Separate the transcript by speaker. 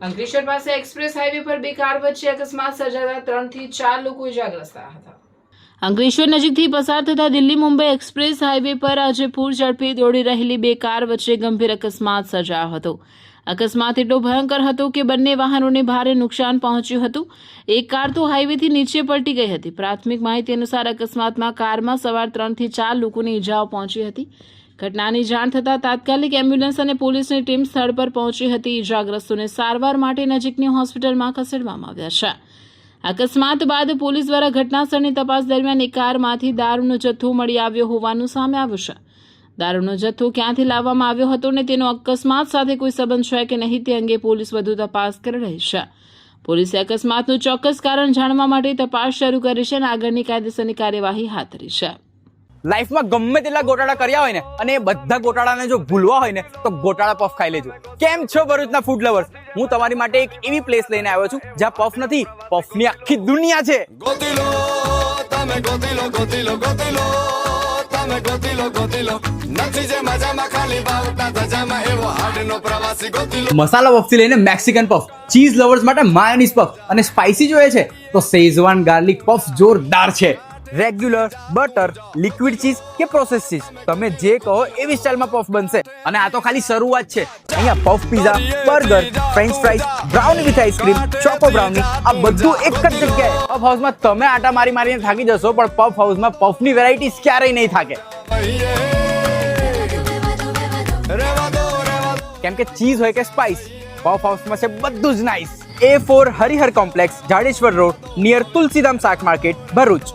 Speaker 1: અંકલેશ્વર પાસે express highway પર બે કાર વચ્ચે અકસ્માત સર્જાતા 3 થી 4 લોકો ઇજાગ્રસ્ત થયા હતા. અંકલેશ્વર નજીકથી પસાર થતા દિલ્હી મુંબઈ એક્સપ્રેસ હાઈવે પર આજે પૂર ઝડપે દોડી રહેલી બે કાર વચ્ચે ગંભીર અકસ્માત સર્જાયો હતો. અકસ્માત એટલો ભયંકર હતો કે બંને વાહનોને ભારે નુકસાન પહોંચ્યું હતું. એક કાર તો હાઈવેથી નીચે પલટી ગઈ હતી. પ્રાથમિક માહિતી અનુસાર અકસ્માતમાં કારમાં સવાર 3 થી 4 લોકોને ઇજાઓ પહોંચી હતી. ઘટનાની જાણ થતાં તાત્કાલિક એમ્બ્યુલન્સ અને પોલીસની ટીમ સ્થળ પર પહોંચી હતી. ઇજાગ્રસ્તોને સારવાર માટે નજીકની હોસ્પિટલમાં ખસેડવામાં આવ્યા છે. અકસ્માત બાદ પોલીસ દ્વારા ઘટનાસ્થળની તપાસ દરમિયાન એક કારમાંથી દારૂનો જથ્થો મળી આવ્યો હોવાનું સામે આવ્યું છે. દારૂનો જથ્થો ક્યાંથી લાવવામાં આવ્યો હતો અને તેનો અકસ્માત સાથે કોઈ સંબંધ છે કે નહીં તે અંગે પોલીસ વધુ તપાસ કરી રહી છે. પોલીસે અકસ્માતનું ચોક્કસ કારણ જાણવા માટે તપાસ શરૂ કરી છે અને આગળની કાયદેસરની કાર્યવાહી હાથ ધરી છે.
Speaker 2: લાઈફમાં ગમે તેટલા ગોટાળા કર્યા હોય ને અને એ બધા ગોટાળાને જો ભૂલવા હોય ને તો ગોટાળા પફ ખાઈ લેજો. કેમ છો ભરૂચના ફૂડ લવર્સ? હું તમારી માટે એક એવી પ્લેસ લઈને આવ્યો છું જ્યાં પફ નથી, પફની આખી દુનિયા છે. મસાલા પફ થી લઈને મેક્સિકન પફ, ચીઝ લવર્સ માટે માયોનીઝ પફ અને સ્પાઇસી જોઈએ છે તો શેઝવાન ગાર્લિક પફ જોરદાર છે. રેગ્યુલર, બટર, લિક્વિડ ચીઝ કે પ્રોસેસ ચીઝ, તમે જે કહો એવી સ્ટાઇલમાં પફ બનશે. અને આ તો ખાલી શરૂઆત છે. અહીંયા puff pizza, burger, French fries, brownie with ice cream, choco brownie, આ બધું એક જ જગ્યાએ. પફ હાઉસમાં તમે આટા મારીને થાકી જશો, પણ પફ હાઉસમાં પફની વેરાયટીઝ ક્યારેય નહીં થાકે. કેમ કે ચીઝ હોય કે સ્પાઇસ, પફ હાઉસમાં છે બધું જ nice. A4 Harihar complex, Jadeshwar road, near Tulsidham શાક માર્કેટ, ભરૂચ.